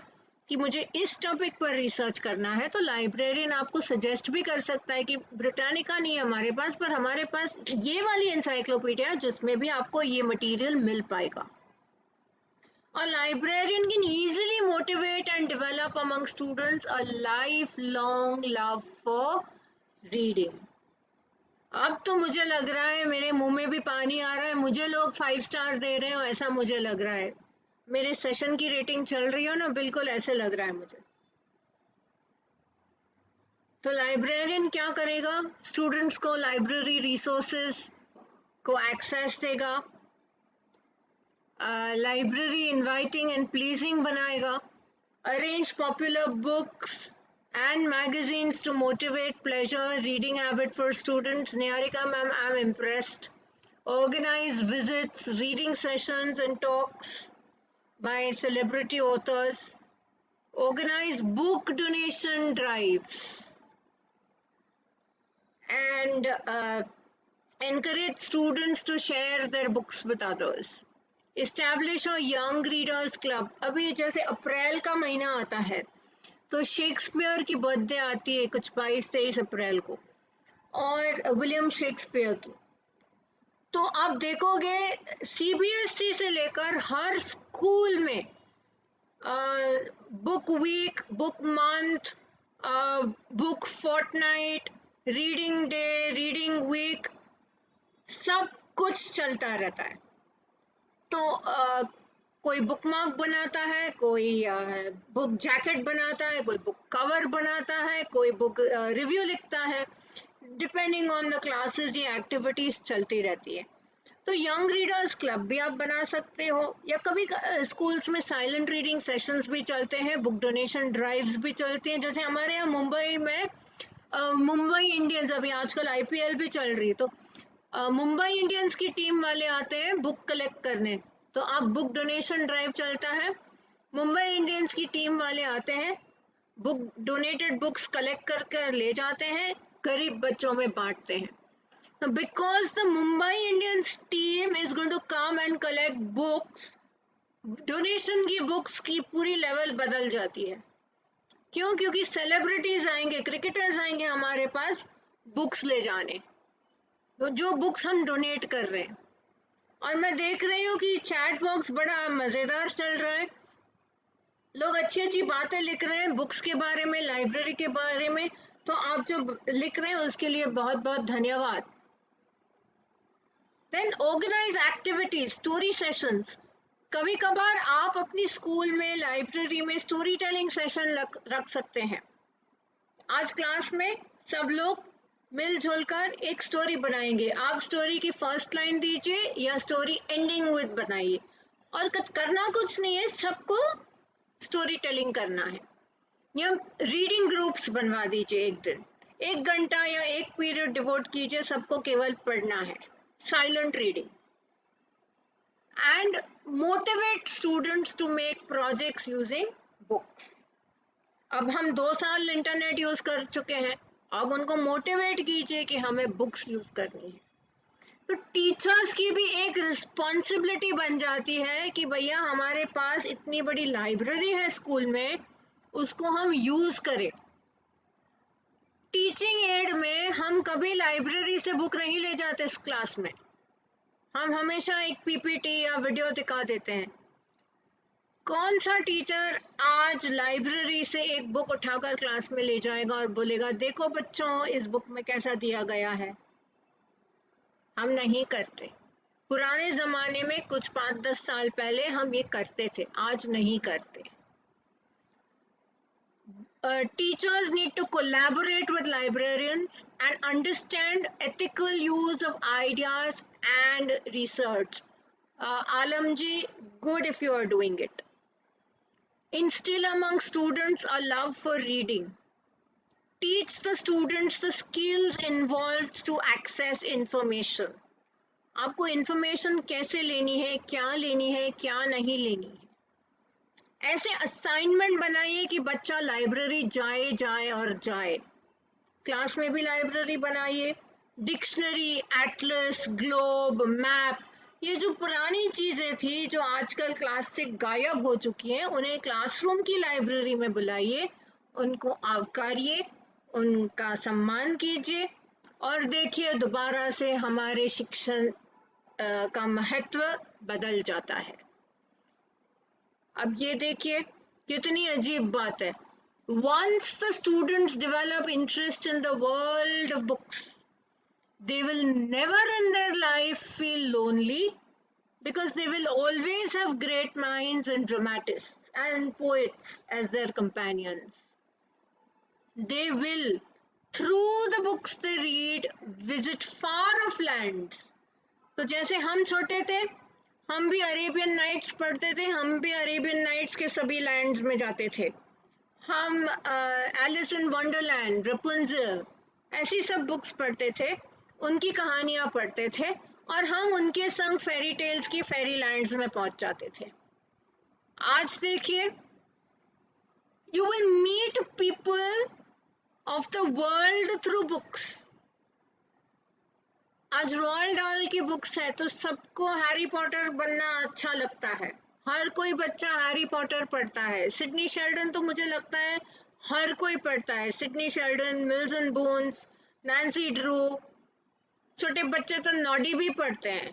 कि मुझे इस टॉपिक पर रिसर्च करना है, तो लाइब्रेरियन आपको सजेस्ट भी कर सकता है कि ब्रिटानिका नहीं है हमारे पास, पर हमारे पास ये वाली एनसाइक्लोपीडिया जिसमें भी आपको ये मटेरियल मिल पाएगा. A librarian can easily motivate and develop among students a lifelong love for reading. अब तो मुझे लग रहा है, मेरे मुंह में भी पानी आ रहा है, मुझे लोग 5 स्टार दे रहे हो ऐसा मुझे लग रहा है. मेरे सेशन की रेटिंग चल रही हो ना, बिल्कुल ऐसे लग रहा है मुझे. तो लाइब्रेरियन क्या करेगा? स्टूडेंट्स को लाइब्रेरी रिसोर्सेज को एक्सेस देगा, लाइब्रेरी इनवाइटिंग एंड प्लीजिंग बनाएगा, arrange popular books and magazines to motivate pleasure reading habit for students. Niharika ma'am, I'm impressed. Organize visits, reading sessions and talks by celebrity authors. Organize book donation drives and encourage students to share their books with others. Establish a young readers club. अभी जैसे अप्रैल का महीना आता है तो Shakespeare की birthday आती है कुछ 22-23 अप्रैल को, और विलियम शेक्सपियर की. तो आप देखोगे सीबीएसई से लेकर हर स्कूल में book week, book month, book fortnight, reading day, reading week, सब कुछ चलता रहता है. तो कोई बुक मार्क बनाता है, कोई बुक जैकेट बनाता है, कोई बुक कवर बनाता है, कोई बुक रिव्यू लिखता है. डिपेंडिंग ऑन द क्लासेस ये एक्टिविटीज चलती रहती है. तो यंग रीडर्स क्लब भी आप बना सकते हो, या कभी स्कूल्स में साइलेंट रीडिंग सेशंस भी चलते हैं, बुक डोनेशन ड्राइव्स भी चलती हैं. जैसे हमारे यहाँ मुंबई में मुंबई इंडियंस, अभी आजकल आईपीएल भी चल रही है, तो मुंबई इंडियंस की टीम वाले आते हैं बुक कलेक्ट करने, तो आप बुक डोनेशन ड्राइव चलता है, मुंबई इंडियंस की टीम वाले आते हैं, बुक डोनेटेड बुक्स कलेक्ट कर कर ले जाते हैं, गरीब बच्चों में बांटते हैं. Because the Mumbai Indians team is going to come and collect books, donation की बुक्स की पूरी लेवल बदल जाती है. क्यों? क्योंकि सेलिब्रिटीज आएंगे, क्रिकेटर्स आएंगे हमारे पास बुक्स ले जाने, तो जो बुक्स हम डोनेट कर रहे हैं. और मैं देख रही हूँ कि चैट बॉक्स बड़ा मज़ेदार चल रहा है, लोग अच्छी अच्छी बातें लिख रहे हैं बुक्स के बारे में, लाइब्रेरी के बारे में. तो आप जो लिख रहे हैं उसके लिए बहुत बहुत धन्यवाद. Then organise activities, story sessions. कभी कभार आप अपनी स्कूल में, लाइब्रेरी में स्टोरी टेलिंग सेशन रख सकते हैं. आज क्लास में सब लोग मिलजुल कर एक स्टोरी बनाएंगे. आप स्टोरी की फर्स्ट लाइन दीजिए या स्टोरी एंडिंग विद बनाइए, और करना कुछ नहीं है, सबको स्टोरी टेलिंग करना है. या रीडिंग ग्रुप्स बनवा दीजिए, एक दिन 1 घंटा या 1 पीरियड डिवोट कीजिए, सबको केवल पढ़ना है, silent reading. And motivate students to make projects using books. अब हम 2 साल इंटरनेट यूज कर चुके हैं, अब उनको मोटिवेट कीजिए कि हमें बुक्स यूज करनी है. तो टीचर्स की भी एक रिस्पॉन्सिबिलिटी बन जाती है कि भैया हमारे पास इतनी बड़ी लाइब्रेरी है स्कूल में, उसको हम यूज करें. टीचिंग एड में हम कभी लाइब्रेरी से बुक नहीं ले जाते इस क्लास में, हम हमेशा एक पीपीटी या वीडियो दिखा देते हैं. कौन सा टीचर आज लाइब्रेरी से एक बुक उठाकर क्लास में ले जाएगा और बोलेगा देखो बच्चों इस बुक में कैसा दिया गया है? हम नहीं करते. पुराने जमाने में कुछ 5-10 साल पहले हम ये करते थे, आज नहीं करते. Teachers need to collaborate with librarians and understand ethical use of ideas and research. Alamji, good if you are doing it. Instill among students a love for reading. Teach the students the skills involved to access information. आपको information कैसे लेनी है, क्या लेनी है, क्या नहीं लेनी है. ऐसे असाइनमेंट बनाइए कि बच्चा लाइब्रेरी जाए जाए और जाए. क्लास में भी लाइब्रेरी बनाइए, डिक्शनरी, एटलस, ग्लोब, मैप, ये जो पुरानी चीजें थी जो आजकल क्लास से गायब हो चुकी हैं, उन्हें क्लासरूम की लाइब्रेरी में बुलाइए, उनको आवकारिए, उनका सम्मान कीजिए और देखिए दोबारा से हमारे शिक्षण का महत्व बदल जाता है। अब ये देखिए कितनी अजीब बात है। Once the students develop interest in the world of books, they will never in their life feel lonely because they will always have great minds and dramatists and poets as their companions. They will, through the books they read, visit far off lands. तो जैसे हम छोटे थे, हम भी Arabian nights पढ़ते थे, हम भी अरेबियन नाइट्स के सभी लैंड्स में जाते थे। हम एलिस इन वंडरलैंड, रपुंजल, ऐसी सब बुक्स पढ़ते थे, उनकी कहानियां पढ़ते थे और हम उनके संग फेरी टेल्स की फेरी लैंड्स में पहुंच जाते थे। आज देखिए, you will meet people of the world through books. आज रॉयल डाल की बुक्स है तो सबको हैरी पॉटर बनना अच्छा लगता है, हर कोई बच्चा हैरी पॉटर पढ़ता है। सिडनी शेल्डन तो मुझे लगता है हर कोई पढ़ता है, Sidney Sheldon, Mills and Boons, Nancy Drew, छोटे बच्चे तो नॉडी भी पढ़ते हैं।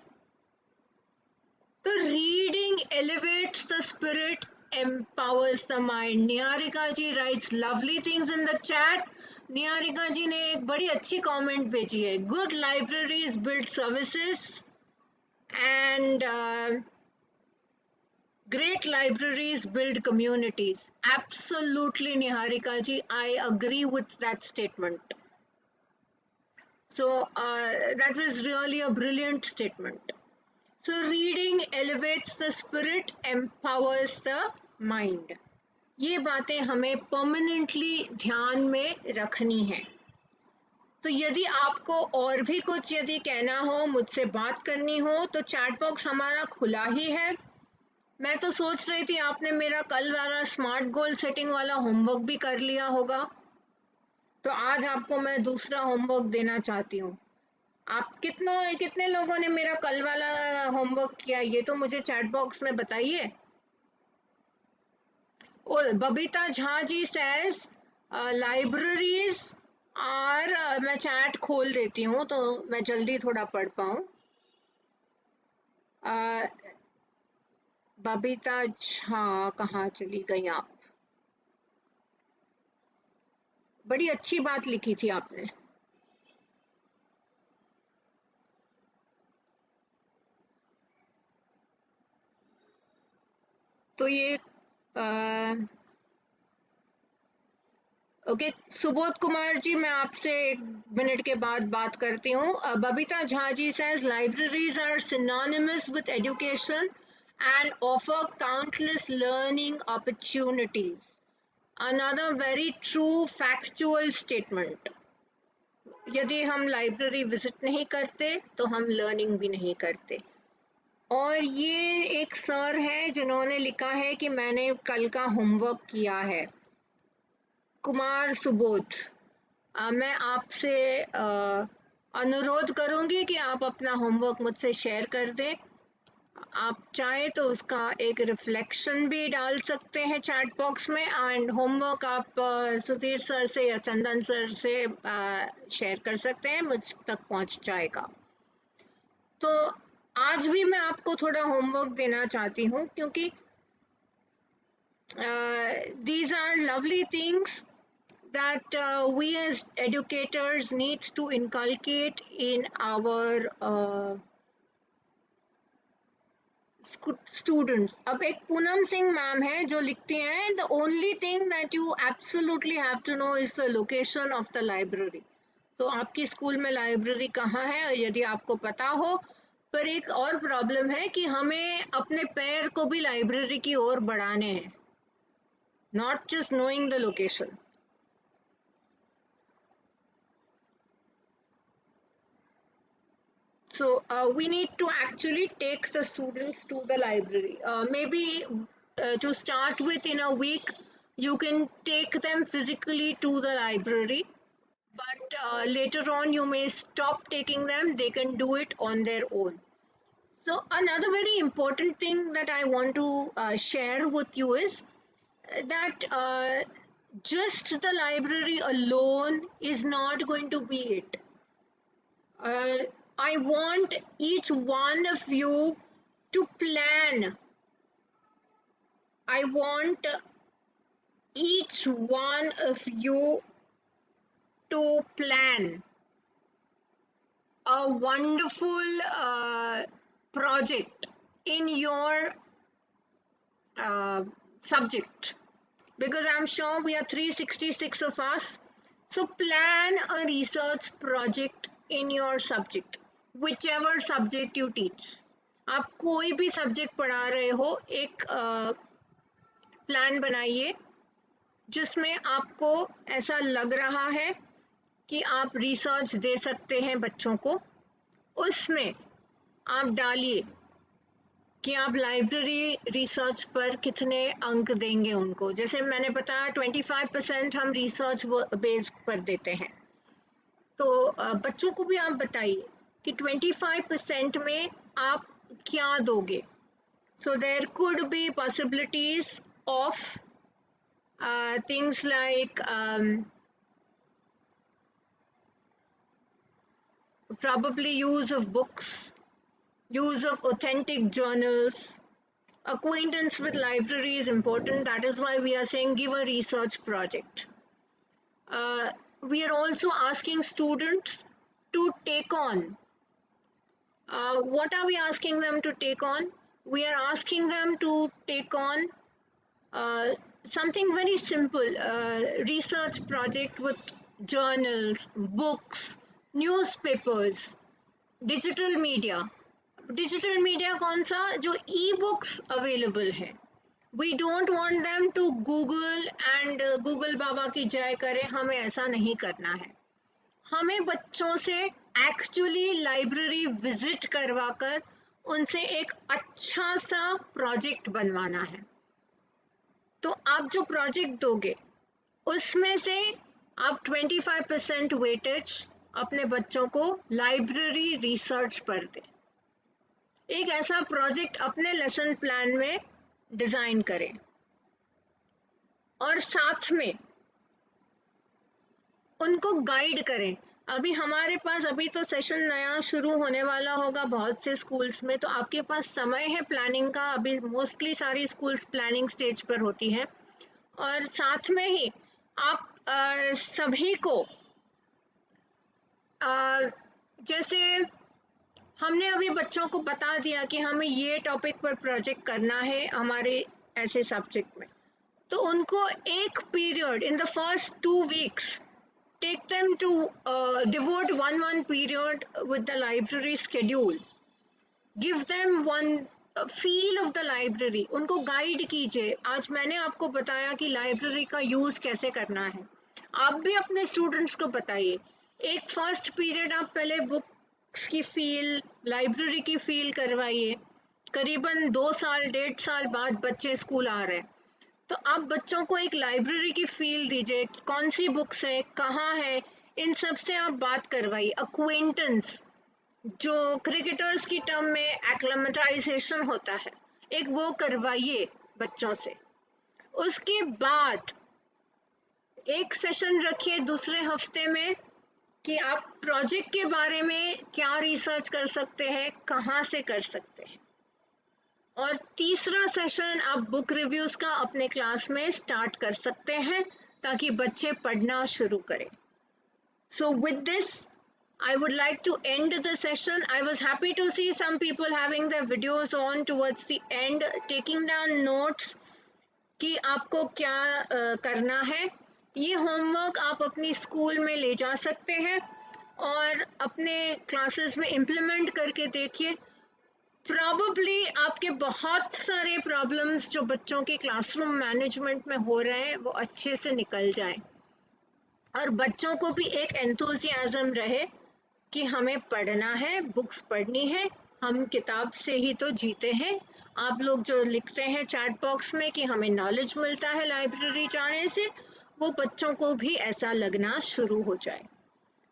तो reading elevates the spirit, empowers the mind. Niharika ji writes lovely things in the chat. Niharika ji ने एक बड़ी अच्छी कमेंट भेजी है, good libraries build services and great libraries build communities. Absolutely, Niharika ji, I agree with that statement. So that was really a brilliant statement. So reading elevates the spirit, empowers the mind. ये बातें हमें permanently ध्यान में रखनी है। तो यदि आपको और भी कुछ यदि कहना हो, मुझसे बात करनी हो, तो चैट बॉक्स हमारा खुला ही है। मैं तो सोच रही थी आपने मेरा कल वाला स्मार्ट गोल सेटिंग वाला होमवर्क भी कर लिया होगा, तो आज आपको मैं दूसरा होमवर्क देना चाहती हूँ। आप कितने लोगों ने मेरा कल वाला होमवर्क किया, ये तो मुझे चैट बॉक्स में बताइए। और बबीता झा जी सेज लाइब्रेरीज और मैं चैट खोल देती हूँ तो मैं जल्दी थोड़ा पढ़ पाऊँ। बबीता झा कहाँ चली गई आप? बड़ी अच्छी बात लिखी थी आपने। तो ये ओके, सुबोध कुमार जी, मैं आपसे 1 मिनट के बाद बात करती हूँ। Babita Jha ji says libraries are synonymous with education and offer countless learning opportunities. Another very true factual statement. यदि हम लाइब्रेरी विजिट नहीं करते तो हम लर्निंग भी नहीं करते। और ये एक सर है जिन्होंने लिखा है कि मैंने कल का होमवर्क किया है, कुमार सुबोध। मैं आपसे अनुरोध करूंगी कि आप अपना होमवर्क मुझसे शेयर कर दें। आप चाहे तो उसका एक रिफ्लेक्शन भी डाल सकते हैं चैट बॉक्स में, एंड होमवर्क आप सुधीर सर से या चंदन सर से शेयर कर सकते हैं, मुझ तक पहुंच जाएगा। तो आज भी मैं आपको थोड़ा होमवर्क देना चाहती हूँ क्योंकि these are lovely things that we as educators need to inculcate in our students. अब एक पूनम सिंह मैम है जो लिखती हैं, the only thing that you absolutely have to know is the location of the library. तो आपकी स्कूल में library कहाँ है, और यदि आपको पता हो। पर एक और प्रॉब्लम है कि हमें अपने पैर को भी लाइब्रेरी की ओर बढ़ाने हैं, not just knowing the location. So we need to actually take the students to the library. Maybe to start with, in a week, you can take them physically to the library. But later on, you may stop taking them. They can do it on their own. So another very important thing that I want to share with you is that just the library alone is not going to be it. I want each one of you to plan. I want each one of you to plan a wonderful project in your subject, because I'm sure we are 366 of us. So plan a research project in your subject, whichever subject you teach. आप कोई भी subject पढ़ा रहे हो, एक plan बनाइए जिसमें आपको ऐसा लग रहा है कि आप रिसर्च दे सकते हैं बच्चों को. उसमें आप डालिए कि आप लाइब्रेरी रिसर्च पर कितने अंक देंगे उनको. जैसे मैंने बताया 25% हम रिसर्च बेस पर देते हैं, तो बच्चों को भी आप बताइए कि 25% में आप क्या दोगे. So there could be possibilities of things like probably use of books, use of authentic journals. Acquaintance with library is important. That is why we are saying give a research project. We are also asking students to take on. What are we asking them to take on? We are asking them to take on something very simple, research project with journals, books, newspapers, digital media. Digital media कौन सा? जो e-books available है. We don't want them to Google and Google बाबा की जय करें. हमें ऐसा नहीं करना है. हमें बच्चों से एक्चुअली लाइब्रेरी विजिट करवाकर उनसे एक अच्छा सा प्रोजेक्ट बनवाना है. तो आप जो प्रोजेक्ट दोगे उसमें से आप 25% वेटेज अपने बच्चों को लाइब्रेरी रिसर्च पर दें. एक ऐसा प्रोजेक्ट अपने लेसन प्लान में डिजाइन करें और साथ में उनको गाइड करें. अभी हमारे पास अभी तो सेशन नया शुरू होने वाला होगा बहुत से स्कूल्स में, तो आपके पास समय है प्लानिंग का. अभी मोस्टली सारी स्कूल्स प्लानिंग स्टेज पर होती हैं. और साथ में ही आप सभी को जैसे हमने अभी बच्चों को बता दिया कि हमें ये टॉपिक पर प्रोजेक्ट करना है हमारे ऐसे सब्जेक्ट में, तो उनको एक period in the first 2 weeks take them to devote one period with the library schedule. Give them one feel of the library. उनको गाइड कीजिए. आज मैंने आपको बताया कि लाइब्रेरी का यूज कैसे करना है. आप भी अपने स्टूडेंट्स को बताइए. एक फर्स्ट पीरियड आप पहले बुक्स की फील, लाइब्रेरी की फील करवाइए. करीबन 2 साल 1.5 साल बाद बच्चे स्कूल आ रहे हैं, तो आप बच्चों को एक लाइब्रेरी की फील दीजिए. कौन सी बुक्स है, कहाँ है, इन सब से आप बात करवाइए. अक्वेंटेंस, जो क्रिकेटर्स की टर्म में एक्लेमेटाइजेशन होता है, एक वो करवाइए बच्चों से. उसके बाद एक सेशन रखिए दूसरे हफ्ते में कि आप प्रोजेक्ट के बारे में क्या रिसर्च कर सकते हैं, कहाँ से कर सकते हैं. और तीसरा सेशन आप बुक रिव्यूज का अपने क्लास में स्टार्ट कर सकते हैं ताकि बच्चे पढ़ना शुरू करें. So with this, I would like to end the session. I was happy to see some people having their videos on towards the end, taking down notes कि आपको क्या करना है. ये होमवर्क आप अपनी स्कूल में ले जा सकते हैं और अपने क्लासेस में इम्प्लीमेंट करके देखिए. प्रॉबली आपके बहुत सारे प्रॉब्लम्स जो बच्चों के क्लासरूम मैनेजमेंट में हो रहे हैं वो अच्छे से निकल जाएं और बच्चों को भी एक एंथुसियाज्म रहे कि हमें पढ़ना है, बुक्स पढ़नी है. हम किताब से ही तो जीते हैं. आप लोग जो लिखते हैं चैट बॉक्स में कि हमें नॉलेज मिलता है लाइब्रेरी जाने से, वो बच्चों को भी ऐसा लगना शुरू हो जाए.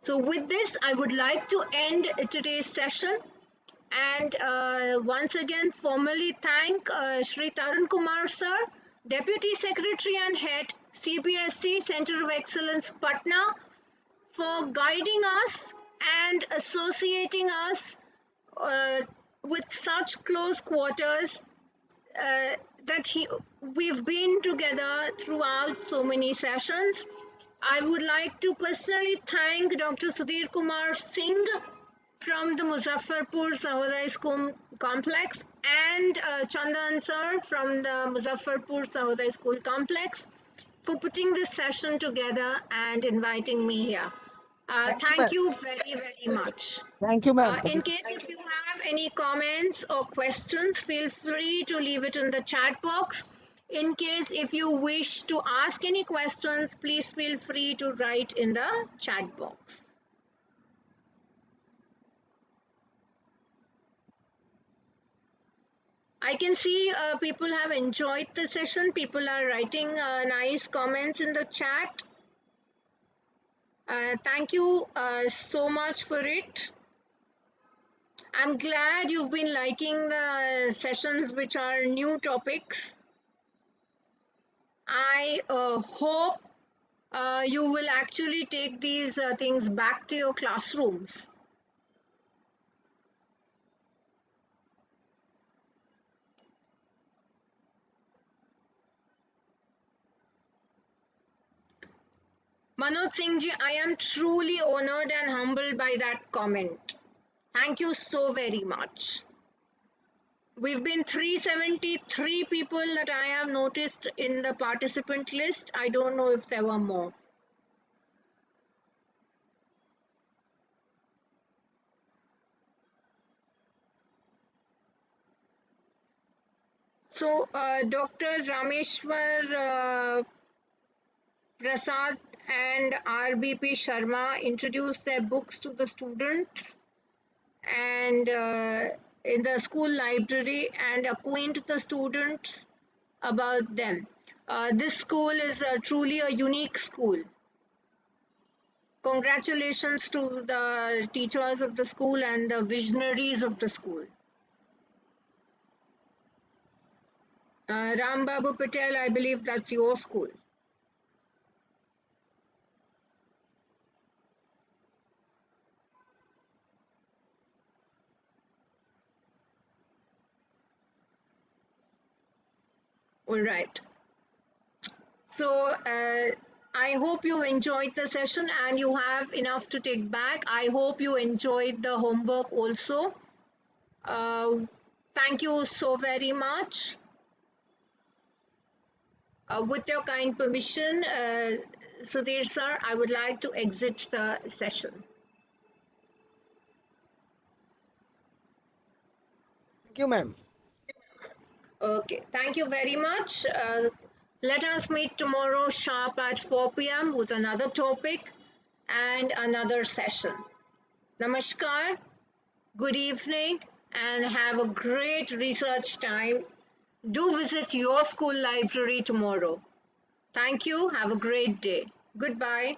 So with this, I would like to end today's session. And once again, formally thank Shri Tarun Kumar sir, Deputy Secretary and Head, CBSE Center of Excellence, Patna, for guiding us and associating us with such close quarters uh, that we've been together throughout so many sessions. I would like to personally thank Dr. Sudhir Kumar Singh from the Muzaffarpur Sahodaya School Complex and Chandan sir from the Muzaffarpur Sahodaya School Complex for putting this session together and inviting me here. Thank you very, very much. Thank you, ma'am. In case if you have any comments or questions, feel free to leave it in the chat box. In case if you wish to ask any questions, please feel free to write in the chat box. I can see people have enjoyed the session. People are writing nice comments in the chat. Thank you so much for it. I'm glad you've been liking the sessions which are new topics. I hope you will actually take these things back to your classrooms. Manoj Singh ji, I am truly honored and humbled by that comment. Thank you so very much. We've been 373 people that I have noticed in the participant list. I don't know if there were more. So, Dr. Rameshwar Prasad and RBP Sharma introduced their books to the students and in the school library and acquaint the students about them. This school is truly a unique school. Congratulations to the teachers of the school and the visionaries of the school. Ram Babu Patel, I believe that's your school. All right. So I hope you enjoyed the session and you have enough to take back. I hope you enjoyed the homework also. Thank you so very much. With your kind permission, Sudhir sir, I would like to exit the session. Thank you, ma'am. Okay, thank you very much. Let us meet tomorrow sharp at 4 p.m. with another topic and another session. Namaskar, good evening, and have a great research time. Do visit your school library tomorrow. Thank you. Have a great day. Goodbye.